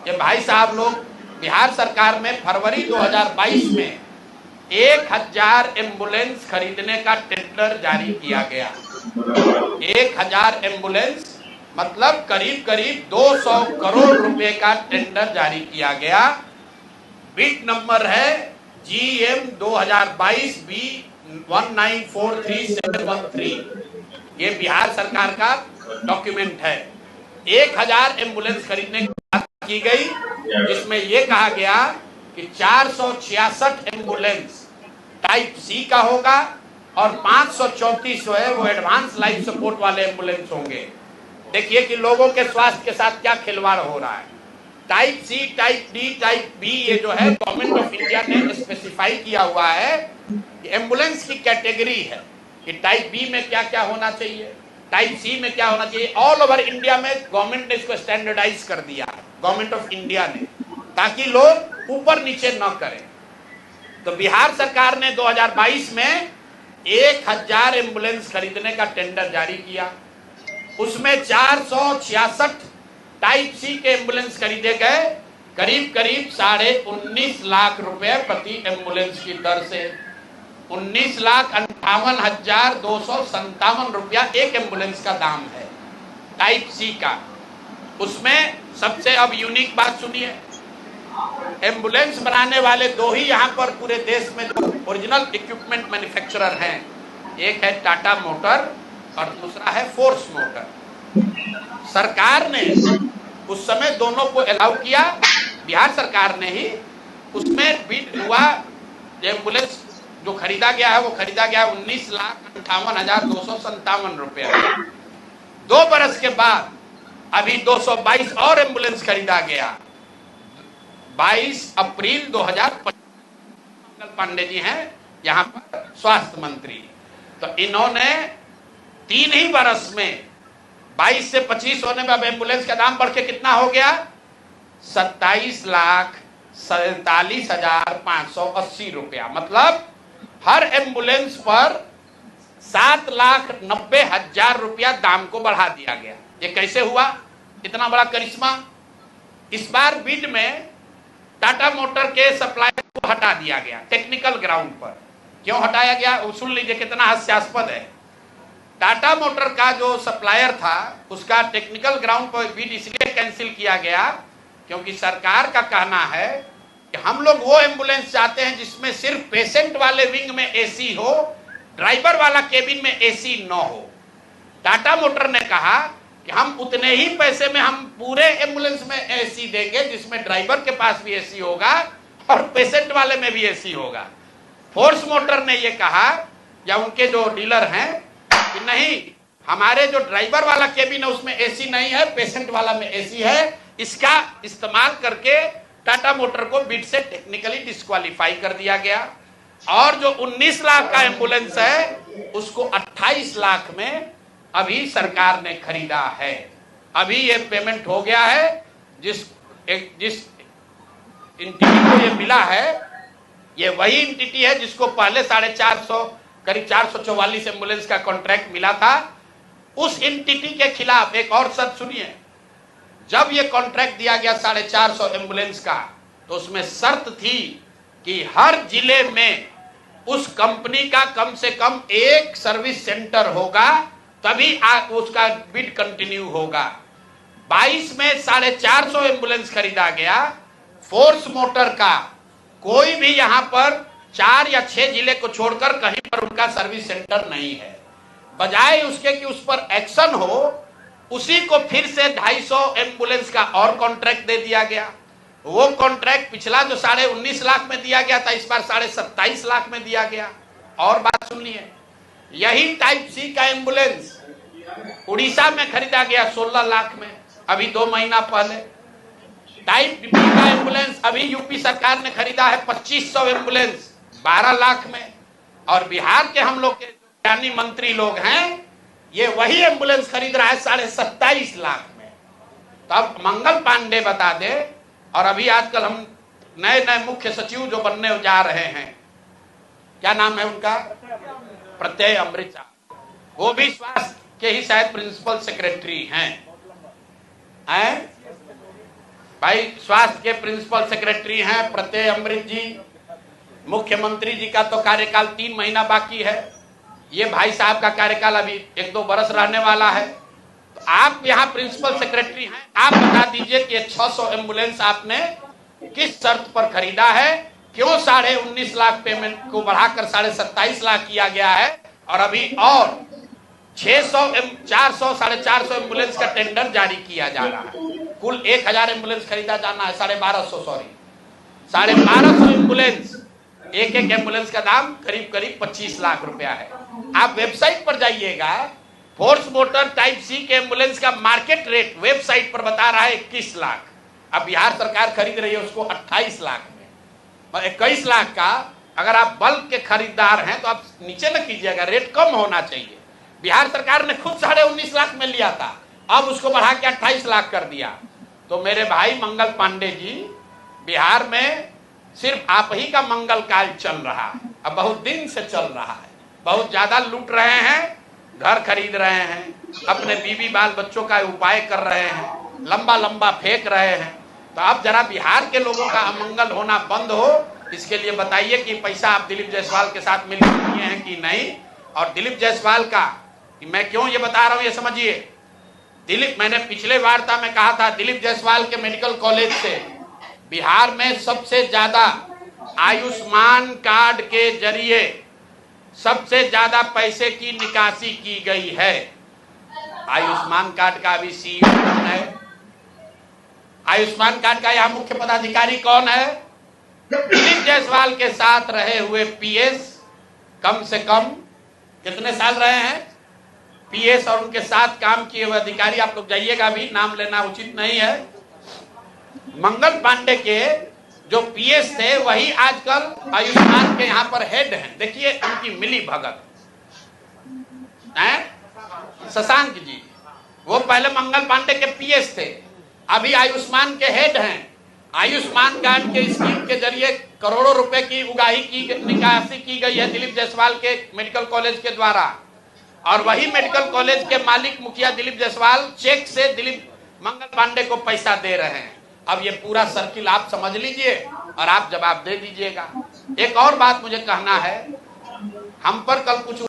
ये भाई साहब लोग, बिहार सरकार में फरवरी 2022 में 1000 एम्बुलेंस खरीदने का टेंडर जारी किया गया। 1000 एम्बुलेंस मतलब करीब करीब 200 करोड़ रुपए का टेंडर जारी किया गया। बिड नंबर है GM 2022 B 1943713। ये बिहार सरकार का डॉक्यूमेंट है। 1000 एम्बुलेंस खरीदने की बात की गई, जिसमें यह कहा गया कि 466 एम्बुलेंस टाइप सी का होगा और 534 है वो एडवांस लाइफ सपोर्ट वाले एम्बुलेंस होंगे। देखिए कि लोगों के स्वास्थ्य के साथ क्या खिलवाड़ हो रहा है। Type C, type D, type B, ये जो है गवर्नमेंट ऑफ इंडिया ने स्पेसिफाई किया हुआ है कि एम्बुलेंस की कैटेगरी है कि टाइप बी में क्या क्या होना चाहिए, टाइप सी में क्या होना चाहिए। ऑल ओवर इंडिया में गवर्नमेंट ने इसको स्टैंडर्डाइज कर दिया है, गवर्नमेंट ऑफ इंडिया ने, ताकि लोग ऊपर नीचे न करें। तो बिहार सरकार ने 2022 में 1000 एम्बुलेंस खरीदने का टेंडर जारी किया। उसमें 466 टाइप सी के एम्बुलेंस खरीदे गए, करीब करीब 19.5 लाख रुपए प्रति एम्बुलेंस की दर से। 19,58,257 रुपया एक एम्बुलेंस का दाम है टाइप सी का। उसमें सबसे अब यूनिक बात सुनिए, एम्बुलेंस बनाने वाले दो ही यहाँ पर पूरे देश में जो ओरिजिनल इक्विपमेंट मैन्युफैक्चरर हैं, एक है टाटा मोटर और दूसरा है फोर्स मोटर। सरकार ने उस समय दोनों को अलाउ किया, बिहार सरकार ने ही। उसमें बिड हुआ, एम्बुलेंस जो खरीदा गया है वो खरीदा गया 19,58,257 रुपया। 2 बरस के बाद अभी 222 और एम्बुलेंस खरीदा गया। 22 अप्रैल 2025 मंगल पांडे जी हैं यहाँ पर स्वास्थ्य मंत्री। तो इन्होंने 3 ही बरस में 22 से 25 होने में अब एम्बुलेंस का दाम बढ़ के कितना हो गया, 27,47,580 रुपया। मतलब हर एम्बुलेंस पर 7,90,000 रुपया दाम को बढ़ा दिया गया। ये कैसे हुआ, इतना बड़ा करिश्मा? इस बार बिड में टाटा मोटर के सप्लायर को हटा दिया गया टेक्निकल ग्राउंड पर। क्यों हटाया गया, सुन लीजिए कितना हास्यास्पद है। टाटा मोटर का जो सप्लायर था उसका टेक्निकल ग्राउंड पर बिड इसलिए कैंसिल किया गया क्योंकि सरकार का कहना है कि हम लोग वो एम्बुलेंस चाहते हैं जिसमें सिर्फ पेशेंट वाले विंग में एसी हो, ड्राइवर वाला केबिन में एसी न हो। टाटा मोटर ने कहा कि हम उतने ही पैसे में हम पूरे एम्बुलेंस में एसी देंगे जिसमें ड्राइवर के पास भी एसी होगा और पेशेंट वाले में भी एसी होगा। फोर्स मोटर ने ये कहा, या उनके जो डीलर हैं, कि नहीं, हमारे जो ड्राइवर वाला केबिन है उसमें एसी नहीं है, पेशेंट वाला में एसी है। इसका इस्तेमाल करके टाटा मोटर को बिड से टेक्निकली डिस्क्वालीफाई कर दिया गया। और जो 19 लाख का एम्बुलेंस है उसको 28 लाख में अभी सरकार ने खरीदा है। अभी ये पेमेंट हो गया है। जिस एंटिटी को ये मिला है, ये वही एंटिटी है जिसको पहले 450 करीब 444 एम्बुलेंस का कॉन्ट्रैक्ट मिला था। उस एंटिटी के खिलाफ एक और शर्त सुनिए, जब ये कॉन्ट्रैक्ट दिया गया 450 एम्बुलेंस का, तो उसमें शर्त थी कि हर जिले में उस कंपनी का कम से कम एक सर्विस सेंटर होगा, तभी उसका बिड कंटिन्यू होगा। 22 में 450 एम्बुलेंस खरीदा गया। फोर्स मोटर का कोई भी यहां पर 4 या 6 जिले को छोड़कर कहीं पर उनका सर्विस सेंटर नहीं है। बजाय उसके कि उस पर एक्शन हो, उसी को फिर से 250 एम्बुलेंस का और कॉन्ट्रैक्ट दे दिया गया। वो कॉन्ट्रैक्ट पिछला जो 19.5 लाख में दिया गया था, इस बार 27.5 लाख में दिया गया। और बात सुनिए, यही टाइप सी का एम्बुलेंस उड़ीसा में खरीदा गया 16 लाख में, अभी 2 महीना पहले। टाइप बी का एम्बुलेंस अभी यूपी सरकार ने खरीदा है 2500 एम्बुलेंस 12 लाख में। और बिहार के हम लोग के ज्ञानी मंत्री लोग हैं, ये वही एम्बुलेंस खरीद रहा है 27.5 लाख में। तो अब मंगल पांडे बता दे। और अभी आजकल हम नए मुख्य सचिव जो बनने जा रहे हैं, क्या नाम है उनका, प्रत्यय अमृत, वो भी स्वास्थ्य के ही शायद प्रिंसिपल सेक्रेटरी हैं। भाई स्वास्थ्य के प्रिंसिपल सेक्रेटरी हैं प्रत्यय अमृत जी, मुख्यमंत्री जी का तो कार्यकाल 3 महीना बाकी है, ये भाई साहब का कार्यकाल अभी 1-2 बरस रहने वाला है। तो आप यहाँ प्रिंसिपल सेक्रेटरी हैं, आप बता दीजिए कि 600 एम्बुलेंस आपने किस शर्त पर खरीदा है, क्यों 19.5 लाख पेमेंट को बढ़ाकर 27.5 लाख किया गया है, और अभी और 600 400 450 एम्बुलेंस का टेंडर जारी किया जा रहा है। कुल 1000 एम्बुलेंस खरीदा जाना है, 1250 सॉरी 1250 एम्बुलेंस, एक एम्बुलेंस का दाम करीब 25 लाख रुपया है। आप वेबसाइट पर जाइएगा, फोर्स मोटर टाइप सी के एम्बुलेंस का मार्केट रेट वेबसाइट पर बता रहा है 21 लाख। अब बिहार सरकार खरीद रही है उसको 28 लाख में, 21 लाख का अगर आप बल्क के खरीदार हैं तो आप नीचे न कीजिएगा, रेट कम होना चाहिए। बिहार सरकार ने खुद 19.5 लाख में लिया था, अब उसको बढ़ा के 28 लाख कर दिया। तो मेरे भाई मंगल पांडे जी, बिहार में सिर्फ आप ही का मंगल काल चल रहा है, अब बहुत दिन से चल रहा है, बहुत ज्यादा लूट रहे हैं, घर खरीद रहे हैं, अपने बीवी बाल बच्चों का उपाय कर रहे हैं, लंबा फेंक रहे हैं। तो अब जरा बिहार के लोगों का अमंगल होना बंद हो, इसके लिए बताइए कि पैसा आप दिलीप जायसवाल के साथ मिल किए हैं कि नहीं। और दिलीप जायसवाल का मैं क्यों ये बता रहा हूं ये समझिए। दिलीप, मैंने पिछले वार्ता में कहा था, दिलीप जायसवाल के मेडिकल कॉलेज से बिहार में सबसे ज्यादा आयुष्मान कार्ड के जरिए सबसे ज्यादा पैसे की निकासी की गई है। आयुष्मान कार्ड का अभी सीईओ कौन है? आयुष्मान कार्ड का यहाँ मुख्य पदाधिकारी कौन है? दिलीप जायसवाल के साथ रहे हुए पीएस, कम से कम कितने साल रहे हैं पीएस, और उनके साथ काम किए हुए अधिकारी, आप लोग जाइएगा, अभी नाम लेना उचित नहीं है। मंगल पांडे के जो पीएस थे वही आजकल आयुष्मान के यहाँ पर हेड हैं। देखिए उनकी मिली भगत है। शशांक जी, वो पहले मंगल पांडे के पीएस थे, अभी आयुष्मान के हेड हैं। आयुष्मान कार्ड के स्कीम के जरिए करोड़ों रुपए की उगाही की निकासी की गई है दिलीप जायसवाल के मेडिकल कॉलेज के द्वारा, और वही मेडिकल कॉलेज के मालिक मुखिया दिलीप जायसवाल चेक से दिलीप मंगल पांडे को पैसा दे रहे हैं। अब ये पूरा सर्किल आप समझ लीजिए और आप जवाब दे दीजिएगा। एक और बात मुझे कहना है, हम पर कल कुछ